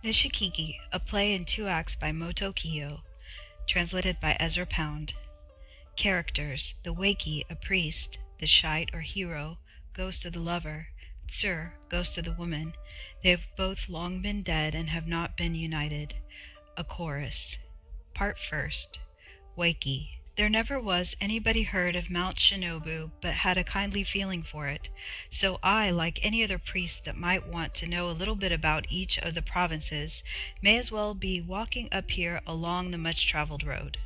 Nishikigi, a play in 2 acts by Motokiyo, translated by Ezra Pound. Characters: the Wakey, a priest; the Shite, or hero, ghost of the lover; Tsur, ghost of the woman. They have both long been dead and have not been united. A chorus. Part first. Wakey. There never was anybody heard of Mount Shinobu but had a kindly feeling for it, so I, like any other priest that might want to know a little bit about each of the provinces, may as well be walking up here along the much-traveled road.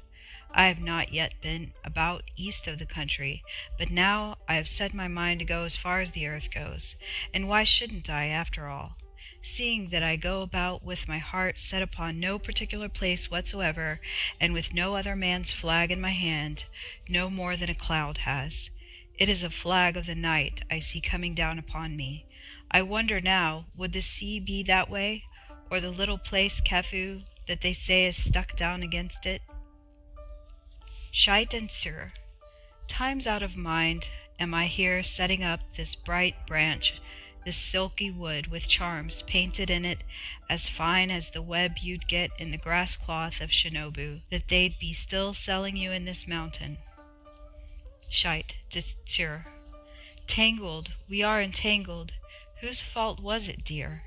I have not yet been about east of the country, but now I have set my mind to go as far as the earth goes, and why shouldn't I, after all? Seeing that I go about with my heart set upon no particular place whatsoever, and with no other man's flag in my hand, no more than a cloud has. It is a flag of the night I see coming down upon me. I wonder now, would the sea be that way, or the little place Kefu that they say is stuck down against it? Shite and Tsur. Times out of mind am I here setting up this bright branch, this silky wood with charms painted in it as fine as the web you'd get in the grass cloth of Shinobu, that they'd be still selling you in this mountain. Shite to Tsur. Tangled, we are entangled. Whose fault was it, dear?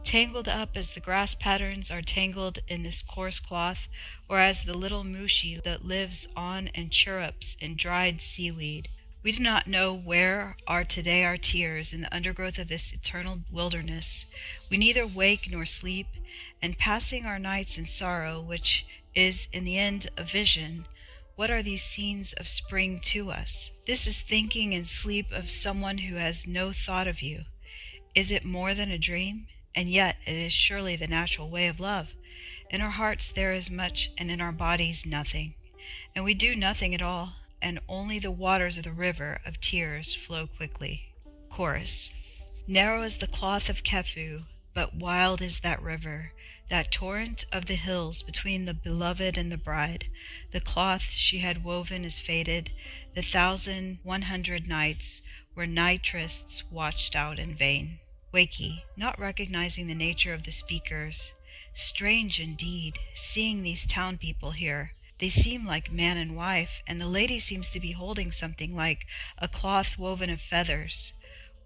Tangled up as the grass patterns are tangled in this coarse cloth, or as the little mushi that lives on and chirrups in dried seaweed. We do not know where are today our tears in the undergrowth of this eternal wilderness. We neither wake nor sleep, and passing our nights in sorrow, which is in the end a vision, what are these scenes of spring to us? This is thinking in sleep of someone who has no thought of you. Is it more than a dream? And yet it is surely the natural way of love. In our hearts there is much, and in our bodies nothing. And we do nothing at all, and only the waters of the river of tears flow quickly. Chorus. Narrow is the cloth of Kefu, but wild is that river, that torrent of the hills between the beloved and the bride. The cloth she had woven is faded, the 1,100 nights were night trysts watched out in vain. Wakey, not recognizing the nature of the speakers. Strange indeed, seeing these town people here. They seem like man and wife, and the lady seems to be holding something like a cloth woven of feathers,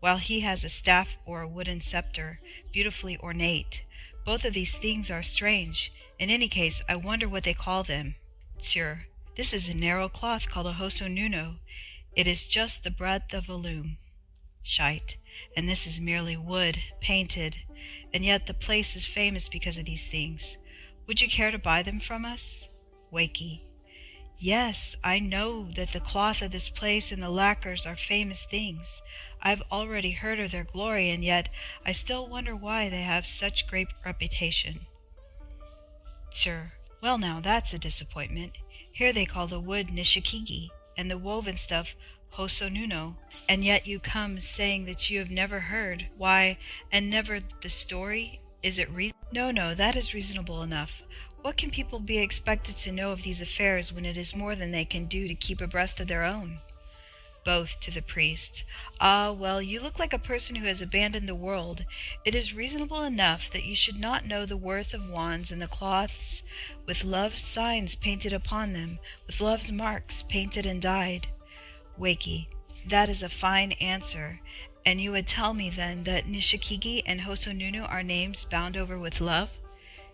while he has a staff or a wooden scepter, beautifully ornate. Both of these things are strange. In any case, I wonder what they call them. Tsur. This is a narrow cloth called a hosonuno. It is just the breadth of a loom. Shite. And this is merely wood, painted, and yet the place is famous because of these things. Would you care to buy them from us? Wakey. Yes, I know that the cloth of this place and the lacquers are famous things. I've already heard of their glory, and yet I still wonder why they have such great reputation. Tsur. Well now, that's a disappointment. Here they call the wood Nishikigi, and the woven stuff hosonuno, and yet you come saying that you have never heard. Why, and never the story? Is it No, that is reasonable enough. What can people be expected to know of these affairs when it is more than they can do to keep abreast of their own? Both to the priest. Ah, well, you look like a person who has abandoned the world. It is reasonable enough that you should not know the worth of wands and the cloths with love's signs painted upon them, with love's marks painted and dyed. Wakey. That is a fine answer. And you would tell me then that Nishikigi and Hosonuno are names bound over with love?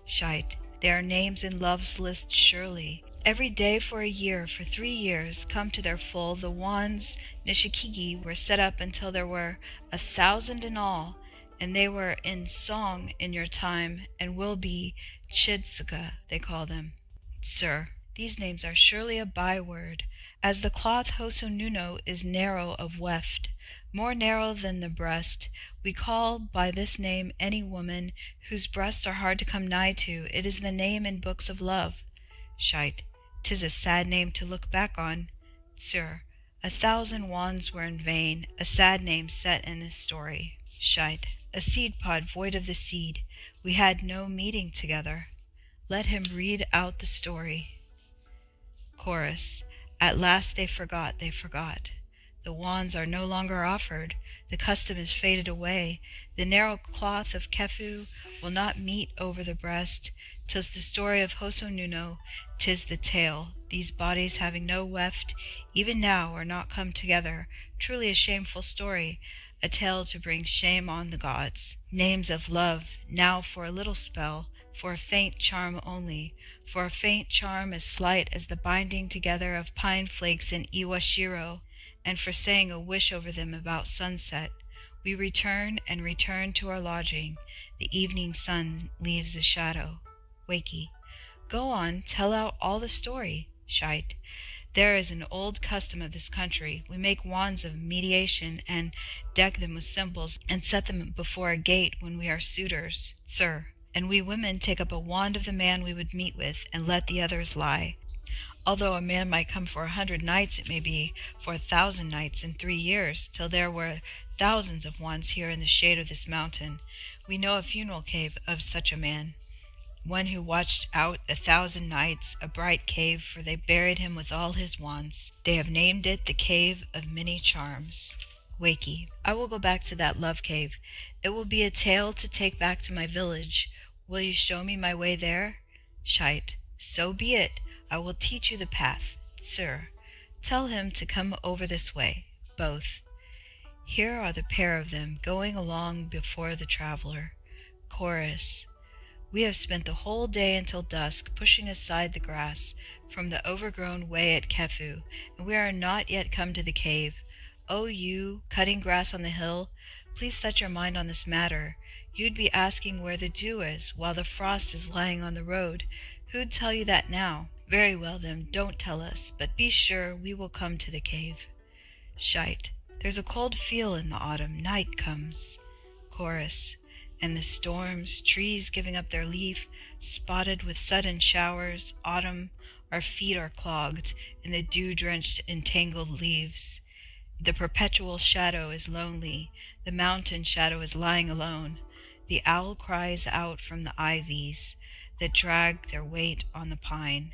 Shite. They are names in love's list surely. Every day for a year, for 3 years, come to their full. The wands Nishikigi were set up until there were 1,000 in all, and they were in song in your time, and will be circa, they call them. Sir, these names are surely a byword. As the cloth hosonuno is narrow of weft, more narrow than the breast, we call by this name any woman whose breasts are hard to come nigh to. It is the name in books of love. Shite. 'Tis a sad name to look back on. Tsur. 1,000 wands were in vain, a sad name set in his story. Shite. A seed pod void of the seed. We had no meeting together. Let him read out the story. Chorus. At last they forgot, The wands are no longer offered. The custom is faded away. The narrow cloth of kefu will not meet over the breast. 'Tis the story of Hoso Nuno, 'tis the tale. These bodies having no weft, even now are not come together. Truly a shameful story, a tale to bring shame on the gods. Names of love, now for a little spell, for a faint charm only, for a faint charm as slight as the binding together of pine flakes in Iwashiro, and for saying a wish over them about sunset. We return and return to our lodging. The evening sun leaves a shadow. Wakey. Go on, tell out all the story. Shite. There is an old custom of this country. We make wands of mediation and deck them with symbols and set them before a gate when we are suitors, sir. And we women take up a wand of the man we would meet with and let the others lie. Although a man might come for 100 nights, it may be for 1,000 nights in 3 years, till there were thousands of wands here in the shade of this mountain. We know a funeral cave of such a man, one who watched out 1,000 nights, a bright cave, for they buried him with all his wands. They have named it the Cave of Many Charms. Wakey. I will go back to that love cave. It will be a tale to take back to my village. Will you show me my way there? Shite. So be it. I will teach you the path. Sir, tell him to come over this way. Both. Here are the pair of them going along before the traveler. Chorus. We have spent the whole day until dusk pushing aside the grass from the overgrown way at Kefu, and we are not yet come to the cave. Oh, you, cutting grass on the hill, please set your mind on this matter. You'd be asking where the dew is, while the frost is lying on the road. Who'd tell you that now? Very well then, don't tell us, but be sure we will come to the cave. Shite. There's a cold feel in the autumn. Night comes. Chorus. And the storms, trees giving up their leaf, spotted with sudden showers, autumn, our feet are clogged in the dew-drenched, entangled leaves. The perpetual shadow is lonely, the mountain shadow is lying alone. The owl cries out from the ivies that drag their weight on the pine.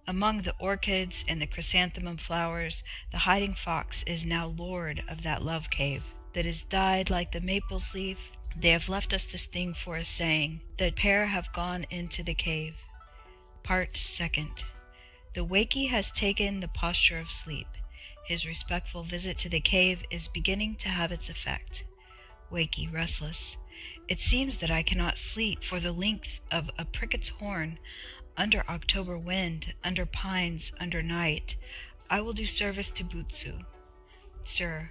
Among the orchids and the chrysanthemum flowers, the hiding fox is now lord of that love cave that is dyed like the maple's leaf. They have left us this thing for a saying. The pair have gone into the cave. Part second. The wakey has taken the posture of sleep. His respectful visit to the cave is beginning to have its effect. Wakey, restless. It seems that I cannot sleep for the length of a pricket's horn, under October wind, under pines, under night. I will do service to Butsu. Sir,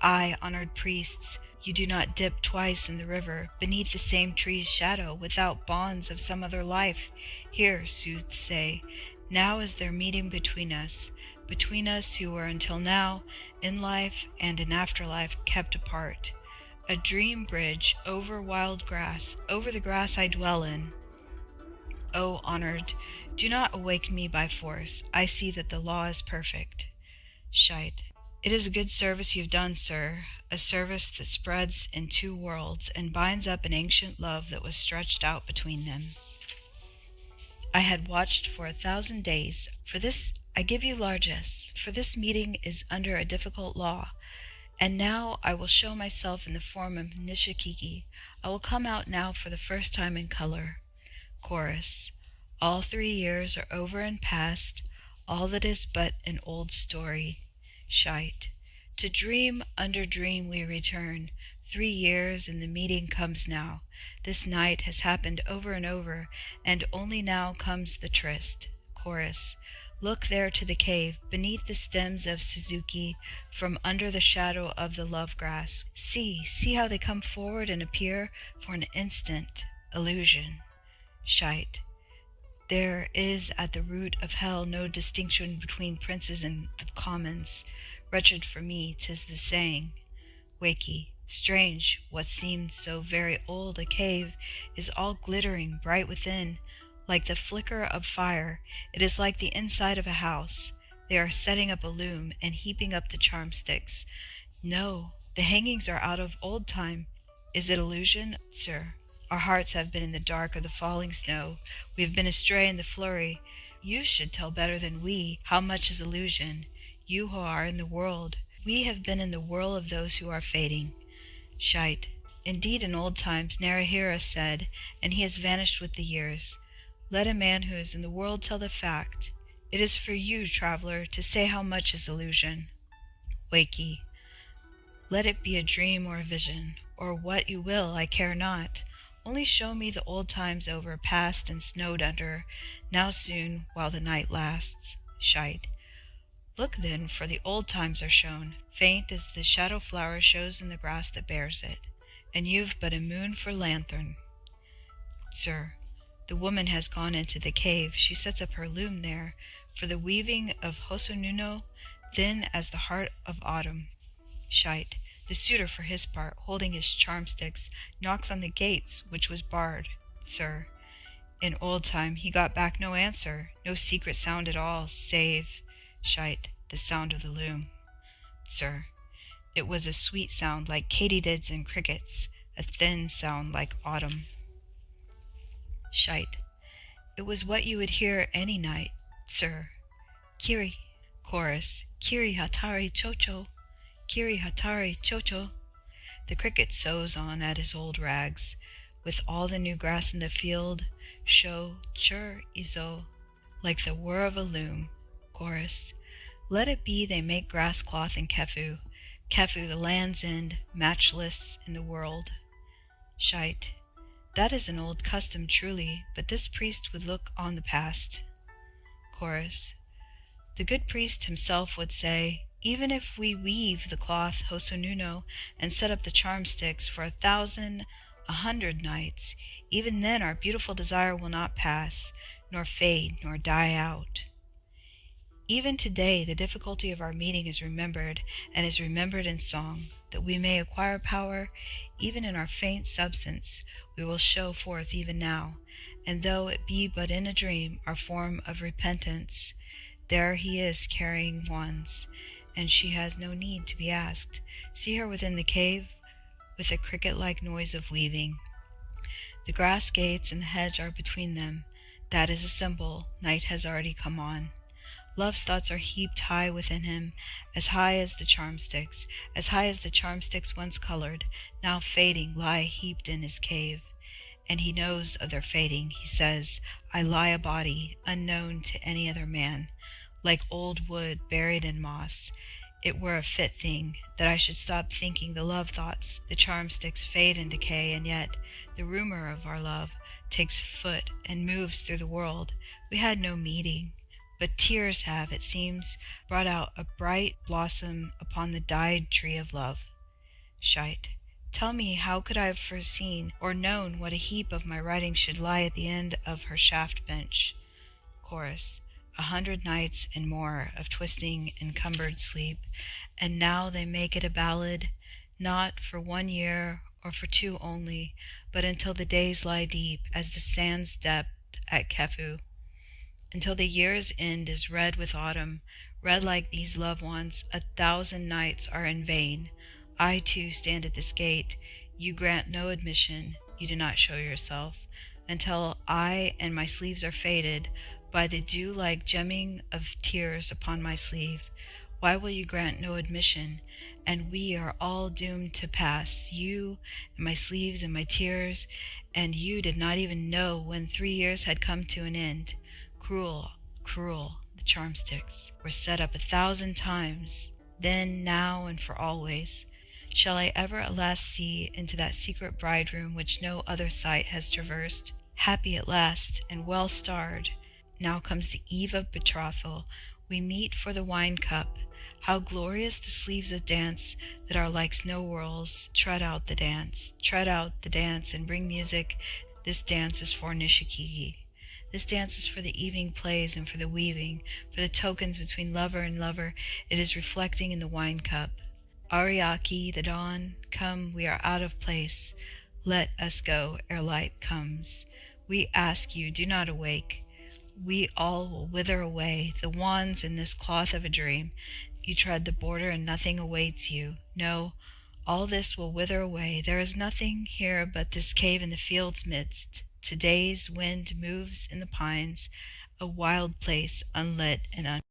I, honored priests, you do not dip twice in the river, beneath the same tree's shadow, without bonds of some other life. Here, sooths say, now is there meeting between us who were until now, in life and in afterlife, kept apart. A dream bridge over wild grass, over the grass I dwell in. O honored, do not awake me by force. I see that the law is perfect. Shite. It is a good service you've done, sir, a service that spreads in 2 worlds and binds up an ancient love that was stretched out between them. I had watched for 1,000 days. For this I give you largesse, for this meeting is under a difficult law. And now I will show myself in the form of Nishikigi. I will come out now for the first time in color. Chorus. All 3 years are over and past, all that is but an old story. Shite. To dream under dream we return. 3 years and the meeting comes now. This night has happened over and over, and only now comes the tryst. Chorus. Look there to the cave, beneath the stems of Suzuki, from under the shadow of the love grass. See how they come forward and appear for an instant. Illusion. Shite. There is at the root of hell no distinction between princes and the commons. Wretched for me, 'tis the saying. Wakey. Strange, what seemed so very old a cave is all glittering bright within, like the flicker of fire. It is like the inside of a house. They are setting up a loom and heaping up the charm sticks. No, the hangings are out of old time. Is it illusion, sir? Our hearts have been in the dark of the falling snow. We have been astray in the flurry. You should tell better than we how much is illusion. You who are in the world, We have been in the whirl of those who are fading. Shite. Indeed, in old times Narahira said, and he has vanished with the years. Let a man who is in the world tell the fact. It is for you, traveler, to say how much is illusion. Wakey. Let it be a dream or a vision, or what you will, I care not. Only show me the old times over, past and snowed under, now soon, while the night lasts. Shite. Look then, for the old times are shown, faint as the shadow flower shows in the grass that bears it, and you've but a moon for lanthorn. Sir, the woman has gone into the cave, she sets up her loom there, for the weaving of Hosonuno, thin as the heart of autumn. Shite. The suitor for his part, holding his charm-sticks, knocks on the gates, which was barred. Sir, in old time he got back no answer, no secret sound at all, save, shite, the sound of the loom. Sir, it was a sweet sound like katydids and crickets, a thin sound like autumn. Shite, it was what you would hear any night, sir. Kiri. Chorus. Kiri hatari chocho. Kiri hatari chocho. The cricket sews on at his old rags, with all the new grass in the field, sho chur izo, like the whir of a loom. Chorus. Let it be they make grass cloth in Kefu, Kefu the land's end, matchless in the world. Shite. That is an old custom truly, but this priest would look on the past. Chorus. The good priest himself would say, even if we weave the cloth Hosonuno and set up the charm sticks for 1,000, 100 nights, even then our beautiful desire will not pass, nor fade, nor die out. Even today the difficulty of our meeting is remembered, and is remembered in song, that we may acquire power, even in our faint substance, we will show forth even now, and though it be but in a dream, our form of repentance, there he is carrying wands, and she has no need to be asked. See her within the cave, with a cricket-like noise of weaving. The grass gates and the hedge are between them. That is a symbol. Night has already come on. Love's thoughts are heaped high within him, as high as the charm-sticks, as high as the charm-sticks once colored, now fading, lie heaped in his cave. And he knows of their fading. He says, I lie a body, unknown to any other man, like old wood buried in moss. It were a fit thing that I should stop thinking the love thoughts, the charm-sticks fade and decay, and yet the rumor of our love takes foot and moves through the world. We had no meeting, but tears have, it seems, brought out a bright blossom upon the dyed tree of love. Shite. Tell me, how could I have foreseen or known what a heap of my writing should lie at the end of her shaft bench? Chorus. 100 nights and more of twisting encumbered sleep, and now they make it a ballad, not for 1 year or for 2 only, but until the days lie deep as the sand's depth at Kefu, until the year's end is red with autumn, red like these loved ones. 1,000 nights are in vain. I too stand at this gate. You grant no admission, you do not show yourself, until I and my sleeves are faded by the dew-like gemming of tears upon my sleeve. Why will you grant no admission? And we are all doomed to pass, you and my sleeves and my tears, and you did not even know when 3 years had come to an end. Cruel, cruel, the charm-sticks were set up 1,000 times, then, now, and for always. Shall I ever at last see into that secret bride-room which no other sight has traversed? Happy at last, and well-starred. Now comes the eve of betrothal. We meet for the wine-cup. How glorious the sleeves of dance that are like snow whirls. Tread out the dance. Tread out the dance and bring music. This dance is for Nishikigi. This dance is for the evening plays and for the weaving, for the tokens between lover and lover. It is reflecting in the wine-cup. Ariaki, the dawn, come, we are out of place. Let us go ere light comes. We ask you, do not awake. We all will wither away, the wands in this cloth of a dream. You tread the border and nothing awaits you. No, all this will wither away. There is nothing here but this cave in the field's midst. Today's wind moves in the pines, a wild place unlit and